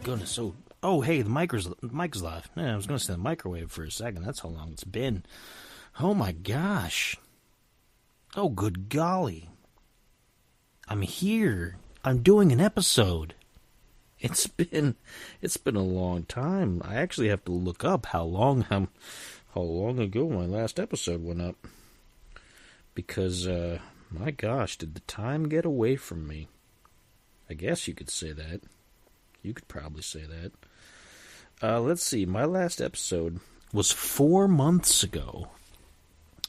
goodness. Oh, hey, the mic is live. Yeah, I was going to say the microwave for a second. That's how long it's been. Oh, my gosh. Oh, good golly. I'm here. I'm doing an episode. It's been a long time. I actually have to look up how long ago my last episode went up. Because, my gosh, did the time get away from me? I guess you could say that. You could probably say that. Let's see. My last episode was 4 months ago.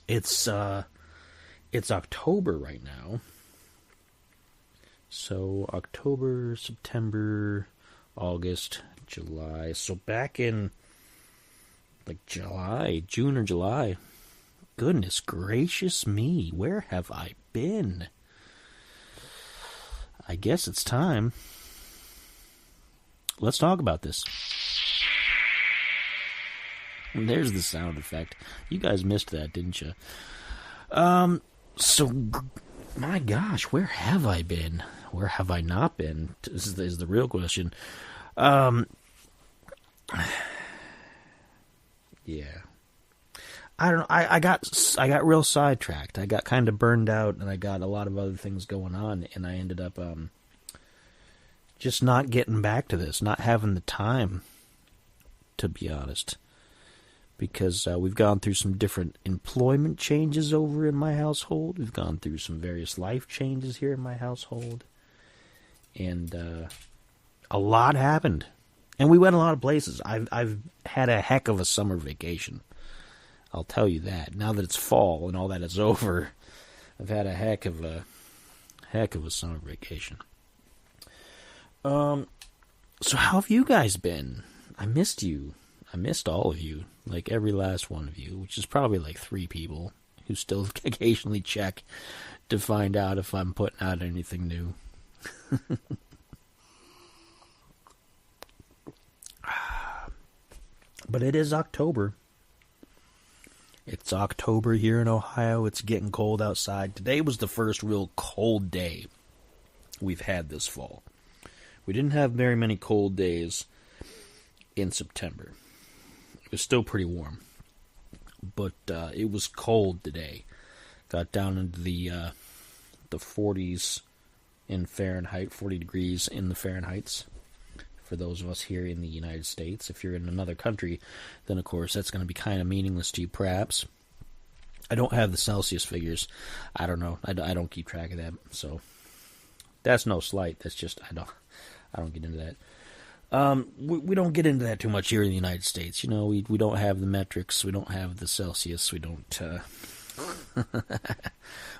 It's October right now. So October, September, August, July. So back in June or July. Goodness gracious me, where have I been? I guess it's time. Let's talk about this. There's the sound effect. You guys missed that, didn't you? So, my gosh, where have I been? Where have I not been? Is the real question. Yeah. I don't know. I got real sidetracked. I got kind of burned out, and I got a lot of other things going on, and I ended up just not getting back to this, not having the time, to be honest, because we've gone through some different employment changes over in my household. We've gone through some various life changes here in my household, and a lot happened, and we went a lot of places. I've had a heck of a summer vacation. I'll tell you that. Now that it's fall and all that is over, I've had a heck of a summer vacation. So how have you guys been? I missed you. I missed all of you, like every last one of you, which is probably like 3 people who still occasionally check to find out if I'm putting out anything new. But it is October. It's October here in Ohio. It's getting cold outside. Today was the first real cold day we've had this fall. We didn't have very many cold days in September. It was still pretty warm. But it was cold today. Got down into the 40s in Fahrenheit, 40 degrees in the Fahrenheits. For those of us here in the United States. If you're in another country, then of course that's going to be kind of meaningless to you, perhaps. I don't have the Celsius figures. I don't know. I don't keep track of that. So that's no slight. That's just I don't get into that. We don't get into that too much here in the United States. You know, we don't have the metrics. We don't have the Celsius. We don't.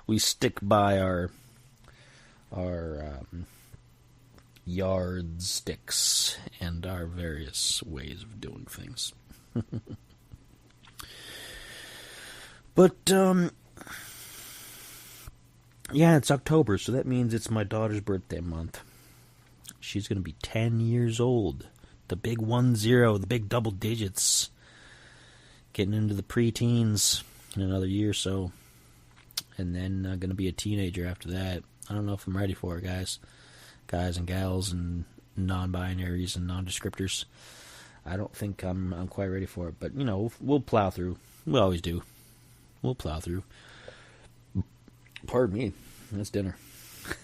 We stick by our yardsticks and our various ways of doing things. But, yeah, it's October, so that means it's my daughter's birthday month. She's going to be 10 years old. The big 10, the big double digits. Getting into the preteens in another year or so. And then going to be a teenager after that. I don't know if I'm ready for it, guys and gals and non-binaries and non-descriptors. I don't think I'm quite ready for it, but you know, we'll plow through. We always do. We'll plow through. Pardon me. That's dinner.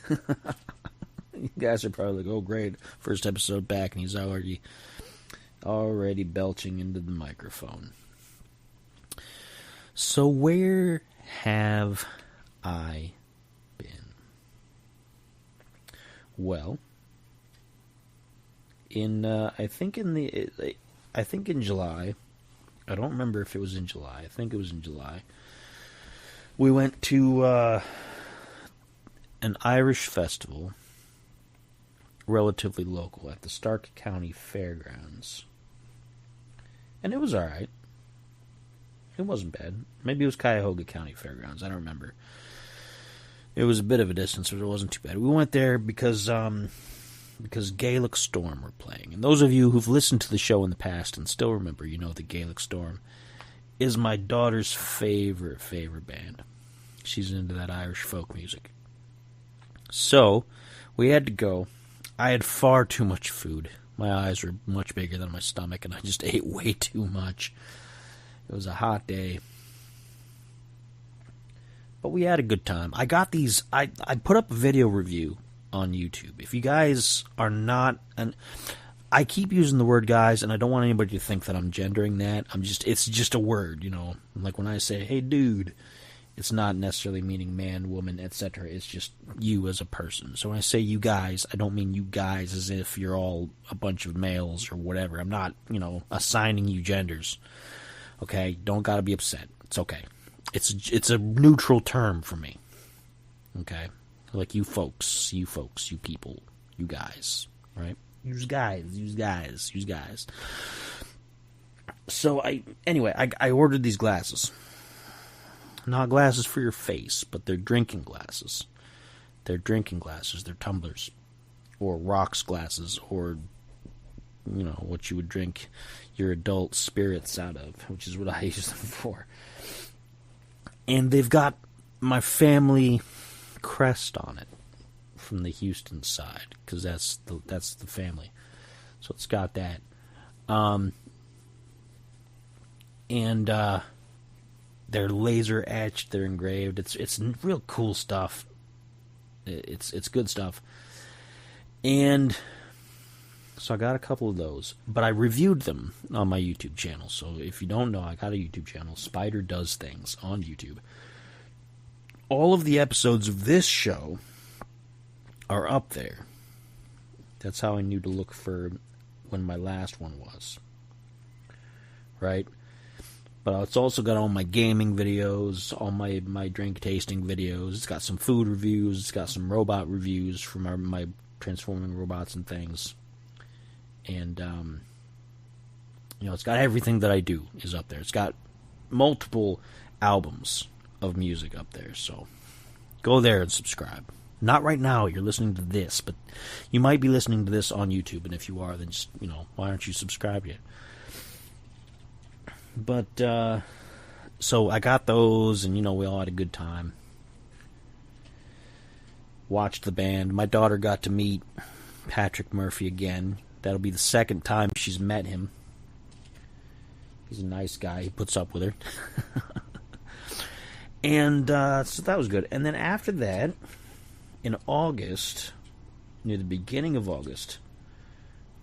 You guys are probably like, "Oh, great! First episode back, and he's already belching into the microphone." So where have I been? Well, I think in July. I don't remember if it was in July. I think it was in July. We went to an Irish festival, relatively local, at the Stark County Fairgrounds. And it was alright. It wasn't bad. Maybe it was Cuyahoga County Fairgrounds. I don't remember. It was a bit of a distance, but it wasn't too bad. We went there because Gaelic Storm were playing. And those of you who've listened to the show in the past and still remember, you know the Gaelic Storm is my daughter's favorite band. She's into that Irish folk music. So, we had to go. I had far too much food. My eyes were much bigger than my stomach, and I just ate way too much. It was a hot day. But we had a good time. I got these... I put up a video review on YouTube. If you guys are not... And I keep using the word guys, and I don't want anybody to think that I'm gendering that. It's just a word, you know. Like when I say, hey, dude, it's not necessarily meaning man, woman, etc. It's just you as a person. So when I say you guys, I don't mean you guys as if you're all a bunch of males or whatever. I'm not, you know, assigning you genders. Okay? Don't gotta be upset. It's okay. It's a neutral term for me. Okay? Like you folks, you people, you guys, right? Use guys. So I ordered these glasses. Not glasses for your face, but they're drinking glasses. They're tumblers. Or rocks glasses, or, you know, what you would drink your adult spirits out of, which is what I use them for. And they've got my family crest on it from the Houston side, because that's the family. So it's got that. They're laser etched, they're engraved. It's real cool stuff. It's good stuff. And so I got a couple of those, but I reviewed them on my YouTube channel. So if you don't know, I got a YouTube channel, Spider Does Things, on YouTube. All of the episodes of this show are up there. That's how I knew to look for when my last one was. Right? But it's also got all my gaming videos, all my drink tasting videos. It's got some food reviews. It's got some robot reviews from my transforming robots and things. And, you know, it's got everything that I do is up there. It's got multiple albums of music up there. So go there and subscribe. Not right now, you're listening to this, but you might be listening to this on YouTube. And if you are, then just, you know, why aren't you subscribed yet? But, so I got those, and, you know, we all had a good time. Watched the band. My daughter got to meet Patrick Murphy again. That'll be the second time she's met him. He's a nice guy. He puts up with her. And, so that was good. And then after that, in August, near the beginning of August,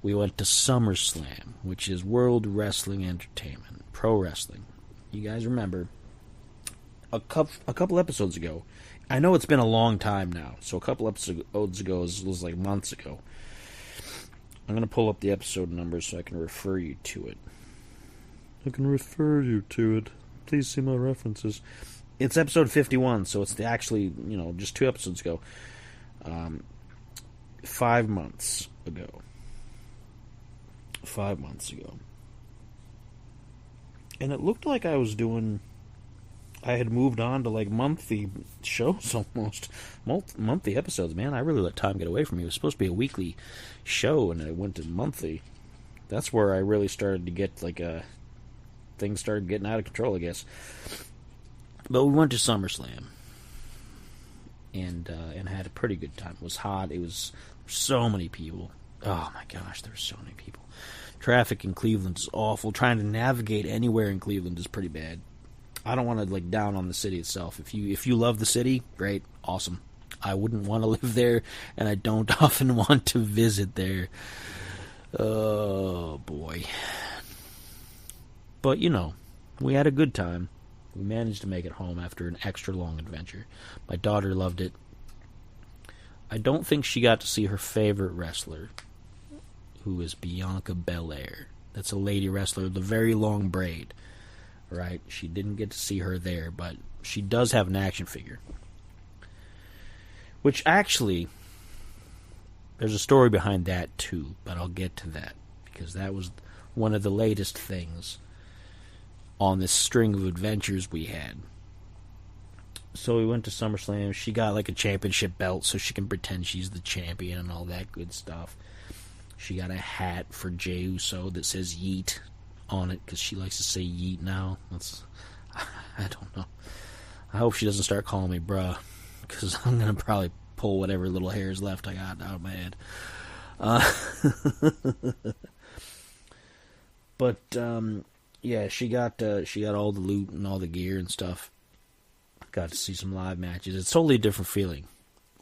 we went to SummerSlam, which is World Wrestling Entertainment, pro wrestling. You guys remember a couple episodes ago. I know it's been a long time now, so a couple episodes ago was like months ago. I'm going to pull up the episode numbers so I can refer you to it. Please see my references. It's episode 51, so it's actually, you know, just 2 episodes ago. 5 months ago. 5 months ago. And it looked like I had moved on to like monthly shows almost. Monthly episodes, man. I really let time get away from me. It was supposed to be a weekly show, and it went to monthly. That's where I really started to get things started getting out of control, I guess. But we went to SummerSlam. And had a pretty good time. It was hot. It was so many people. Oh my gosh, there were so many people. Traffic in Cleveland is awful. Trying to navigate anywhere in Cleveland is pretty bad. I don't want to like down on the city itself. If you love the city, great, awesome. I wouldn't want to live there, and I don't often want to visit there. Oh boy. But you know, we had a good time. We managed to make it home after an extra long adventure. My daughter loved it. I don't think she got to see her favorite wrestler, who is Bianca Belair. That's a lady wrestler with a very long braid. Right? She didn't get to see her there, but she does have an action figure. Which actually, there's a story behind that too, but I'll get to that, because that was one of the latest things on this string of adventures we had. So we went to SummerSlam. She got like a championship belt so she can pretend she's the champion and all that good stuff. She got a hat for Jey Uso that says Yeet on it, because she likes to say Yeet now. I don't know. I hope she doesn't start calling me bruh, because I'm going to probably pull whatever little hairs left I got out of my head. But yeah, she got all the loot and all the gear and stuff. Got to see some live matches. It's totally a different feeling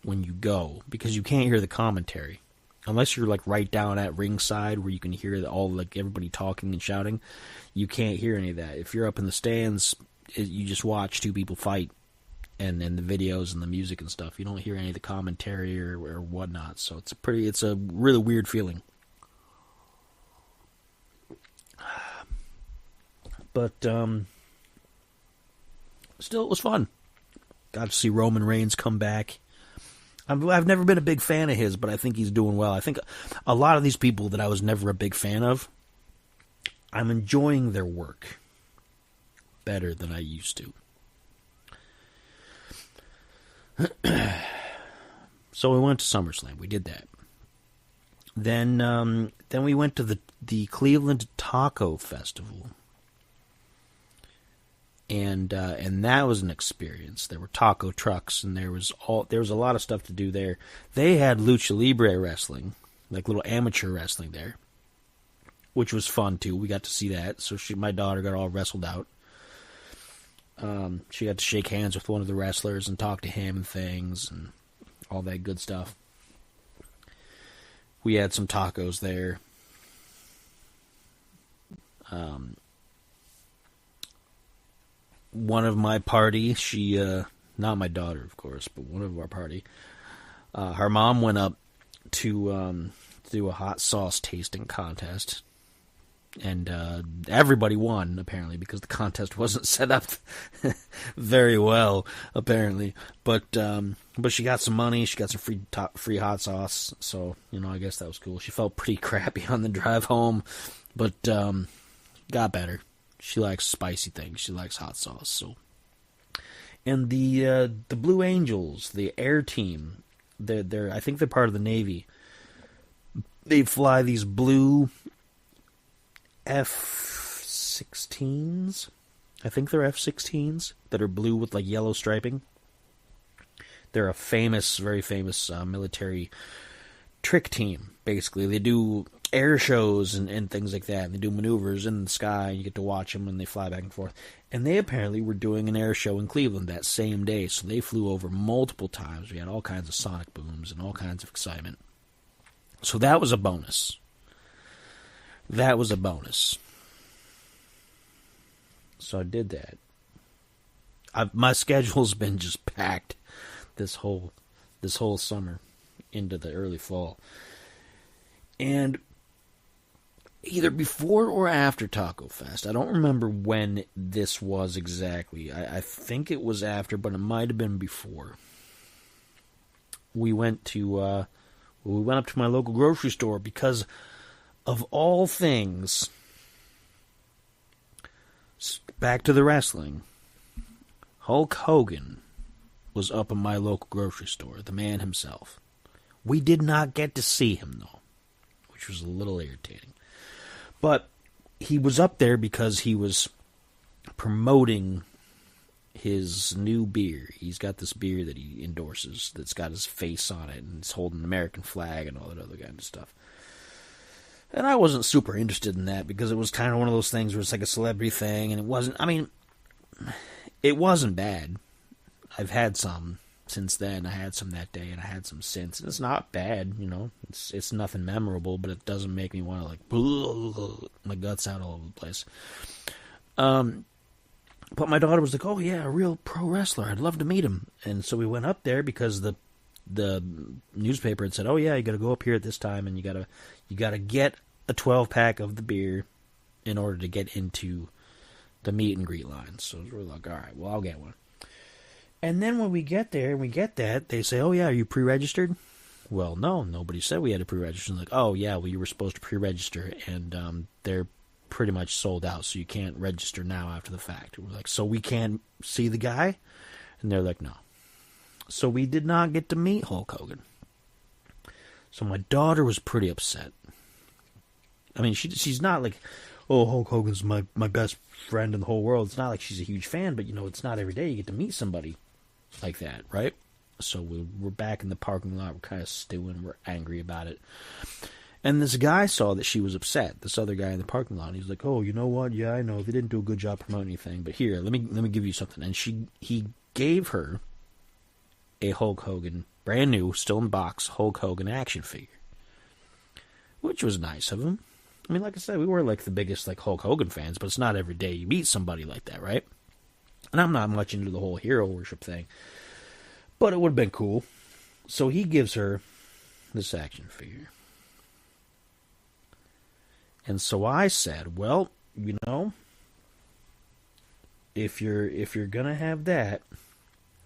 when you go because you can't hear the commentary unless you're like right down at ringside where you can hear all like everybody talking and shouting. You can't hear any of that. If you're up in the stands, you just watch two people fight and the videos and the music and stuff. You don't hear any of the commentary or whatnot. So it's a really weird feeling. But still, it was fun. Got to see Roman Reigns come back. I've never been a big fan of his, but I think he's doing well. I think a lot of these people that I was never a big fan of, I'm enjoying their work better than I used to. So we went to SummerSlam. We did that. Then we went to the Cleveland Taco Festival. And that was an experience. There were taco trucks, and there was a lot of stuff to do there. They had lucha libre wrestling, like little amateur wrestling there, which was fun too. We got to see that. So my daughter got all wrestled out. She got to shake hands with one of the wrestlers and talk to him and things and all that good stuff. We had some tacos there. One of my party, she, not my daughter, of course, but one of our party, her mom went up to do a hot sauce tasting contest. And everybody won, apparently, because the contest wasn't set up very well, apparently. But she got some money. She got some free hot sauce. So, I guess that was cool. She felt pretty crappy on the drive home, but got better. She likes spicy things. She likes hot sauce. So, and the Blue Angels, the air team, they're I think they're part of the Navy. They fly these blue F-16s. I think they're F-16s that are blue with like yellow striping. They're a very famous military trick team. Basically, they do air shows and things like that. And they do maneuvers in the sky. You get to watch them when they fly back and forth. And they apparently were doing an air show in Cleveland that same day. So they flew over multiple times. We had all kinds of sonic booms and all kinds of excitement. So that was a bonus. So I did that. My schedule's been just packed this whole summer into the early fall. And either before or after Taco Fest, I don't remember when this was exactly. I think it was after, but it might have been before. We went up to my local grocery store because, of all things, back to the wrestling, Hulk Hogan was up in my local grocery store, the man himself. We did not get to see him, though, which was a little irritating. But he was up there because he was promoting his new beer. He's got this beer that he endorses that's got his face on it, and it's holding an American flag and all that other kind of stuff. And I wasn't super interested in that because it was kind of one of those things where it's like a celebrity thing, and it wasn't bad. I've had some since then. I had some that day, and I had some since. And it's not bad, It's nothing memorable, but it doesn't make me want to, like, my guts out all over the place. But my daughter was like, oh, yeah, a real pro wrestler. I'd love to meet him. And so we went up there because the newspaper had said, oh, yeah, you got to go up here at this time, and you got to get a 12-pack of the beer in order to get into the meet and greet line. So we're like, all right, well, I'll get one. And then when we get there and we get that, they say, oh, yeah, are you pre-registered? Well, no, nobody said we had to pre-register. Like, oh, yeah, well, you were supposed to pre-register, and they're pretty much sold out, so you can't register now after the fact. We're like, so we can't see the guy? And they're like, no. So we did not get to meet Hulk Hogan. So my daughter was pretty upset. I mean, she's not like, oh, Hulk Hogan's my best friend in the whole world. It's not like she's a huge fan, but, it's not every day you get to meet somebody like that, right? So we're back in the parking lot. We're kind of stewing. We're angry about it. And this guy saw that she was upset. This other guy in the parking lot. He's like, "Oh, you know what? Yeah, I know. They didn't do a good job promoting anything. But here, let me give you something." And he gave her a Hulk Hogan, brand new, still in box, Hulk Hogan action figure, which was nice of him. I mean, like I said, we were like the biggest like Hulk Hogan fans, but it's not every day you meet somebody like that, right? And I'm not much into the whole hero worship thing, but it would have been cool. So he gives her this action figure. And so I said, well, you know, if you're gonna have that,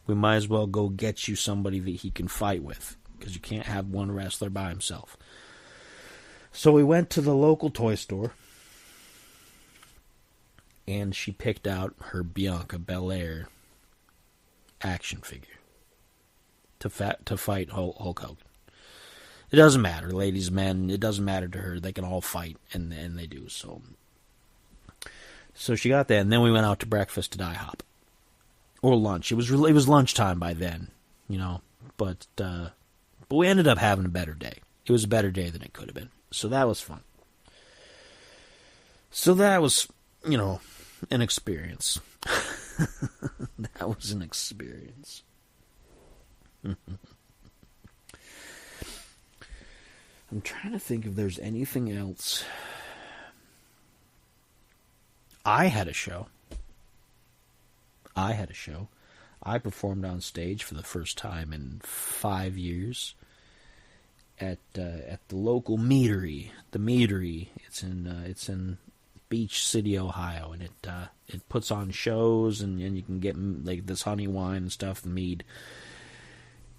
we might as well go get you somebody that he can fight with, because you can't have one wrestler by himself. So we went to the local toy store, and she picked out her Bianca Belair action figure to fight Hulk Hogan. It doesn't matter, ladies, men. It doesn't matter to her. They can all fight, and they do. So she got that, and then we went out to breakfast at IHOP or lunch. It was lunchtime by then, you know. But we ended up having a better day. It was a better day than it could have been. So that was fun. So that was, you know, an experience. That was an experience. I'm trying to think if there's anything else. I had a show. I performed on stage for the first time in 5 years at the local meadery. The meadery. It's in Beach City, Ohio, and it puts on shows, and you can get like this honey wine and stuff, the mead.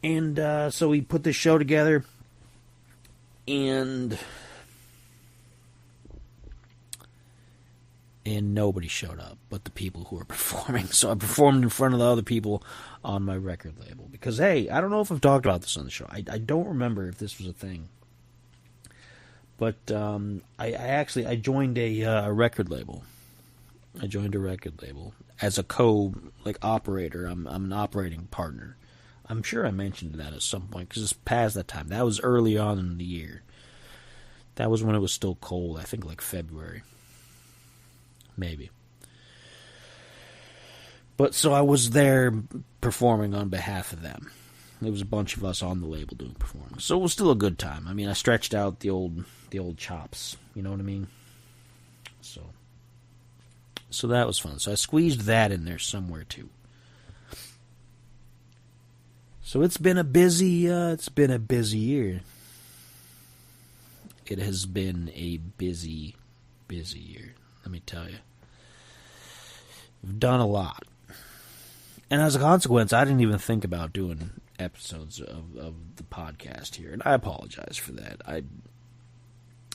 And so we put this show together. And nobody showed up but the people who were performing. So I performed in front of the other people on my record label. Because, hey, I don't know if I've talked about this on the show. I don't remember if this was a thing. But I joined a record label. I joined a record label as a operator. I'm an operating partner. I'm sure I mentioned that at some point, because it's past that time. That was early on in the year. That was when it was still cold. I think like February. Maybe. But so I was there performing on behalf of them. There was a bunch of us on the label doing performing. So it was still a good time. I mean, I stretched out the old chops. You know what I mean? So that was fun. So I squeezed that in there somewhere too. So it's been a busy year. It has been a busy year, let me tell you. We've done a lot. And as a consequence, I didn't even think about doing episodes of the podcast here, and I apologize for that.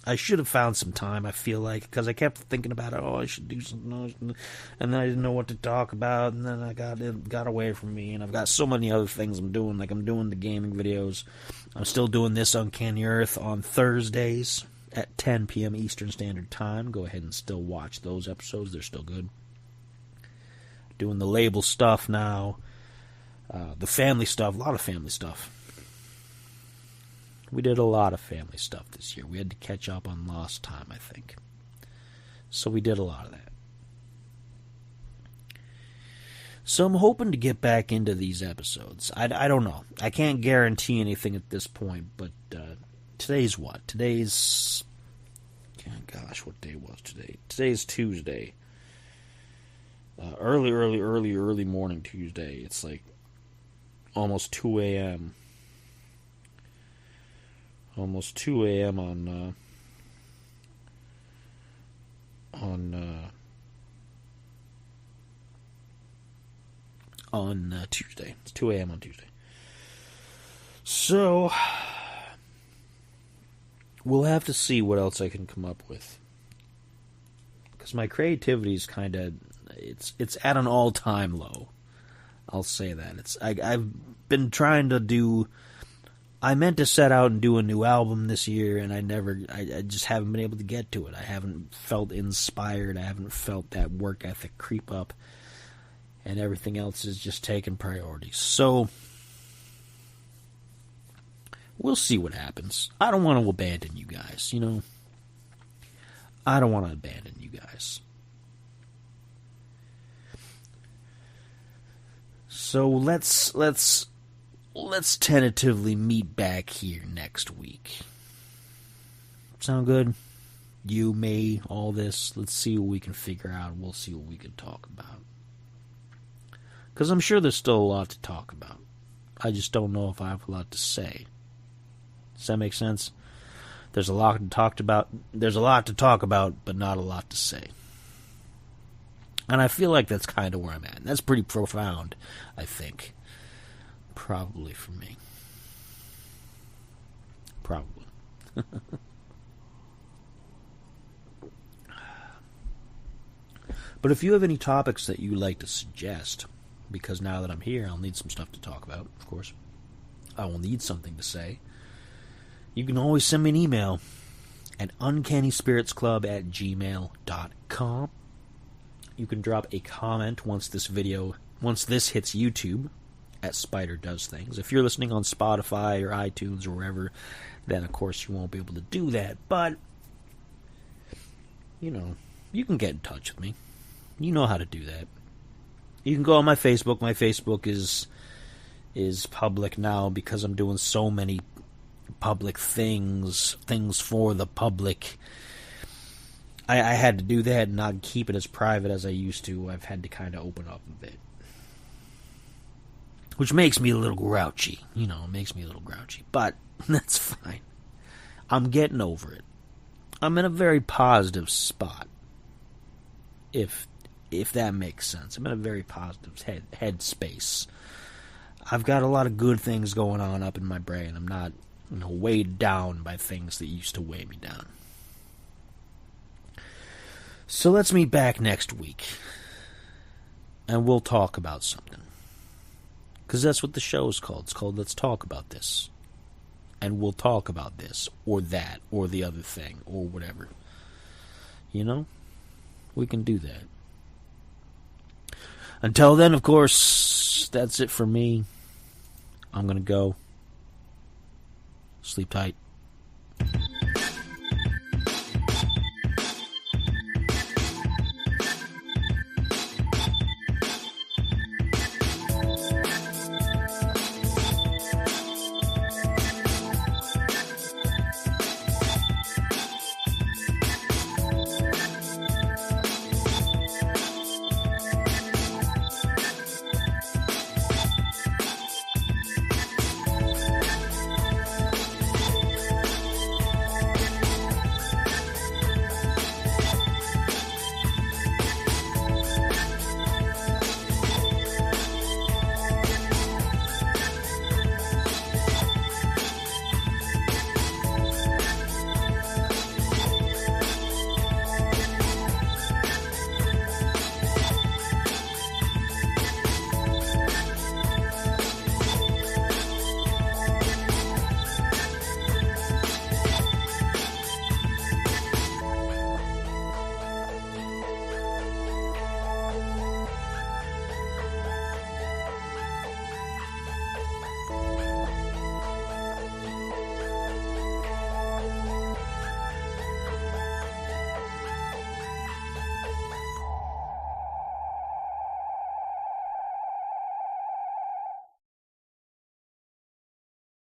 I should have found some time, I feel like, because I kept thinking about it. Oh, I should do something, and then I didn't know what to talk about, and then it got away from me, and I've got so many other things I'm doing. Like, I'm doing the gaming videos. I'm still doing this Uncanny Earth on Thursdays at 10 p.m. Eastern Standard Time. Go ahead and still watch those episodes. They're still good. Doing the label stuff now. The family stuff. A lot of family stuff. We did a lot of family stuff this year. We had to catch up on lost time, I think. So we did a lot of that. So I'm hoping to get back into these episodes. I don't know. I can't guarantee anything at this point, but today's what? Today's... Gosh, what day was today? Today's Tuesday. Early morning Tuesday. It's like almost 2 a.m. Almost 2 a.m. on Tuesday. It's 2 a.m. on Tuesday. So we'll have to see what else I can come up with, because my creativity is kind of it's at an all-time low. I'll say that. I've been trying to do. I meant to set out and do a new album this year, and I just haven't been able to get to it. I haven't felt inspired. I haven't felt that work ethic creep up, and everything else is just taking priority. So We'll see what happens. I don't want to abandon you guys, you know? I don't want to abandon you guys. So let's tentatively meet back here next week. Sound good? You, me, all this. Let's see what we can figure out. We'll see what we can talk about. Because I'm sure there's still a lot to talk about. I just don't know if I have a lot to say. Does that make sense? There's a lot to talk about. There's a lot to talk about, but not a lot to say. And I feel like that's kind of where I'm at. And that's pretty profound, I think. Probably for me. Probably. But if you have any topics that you'd like to suggest, because now that I'm here, I'll need some stuff to talk about, of course. I will need something to say. You can always send me an email at uncannyspiritsclub@gmail.com. You can drop a comment once this hits YouTube at Spider Does Things. If you're listening on Spotify or iTunes or wherever, then of course you won't be able to do that. But, you know, you can get in touch with me. You know how to do that. You can go on my Facebook. My Facebook is public now because I'm doing so many public things for the public. I had to do that and not keep it as private as I used to. I've had to kind of open up a bit. Which makes me a little grouchy. You know, it makes me a little grouchy. But that's fine. I'm getting over it. I'm in a very positive spot. If that makes sense. I'm in a very positive head space. I've got a lot of good things going on up in my brain. I'm not, you know, weighed down by things that used to weigh me down. So let's meet back next week. And we'll talk about something. Because that's what the show is called. It's called Let's Talk About This. And we'll talk about this, or that, or the other thing, or whatever. You know? We can do that. Until then, of course, that's it for me. I'm going to go. Sleep tight.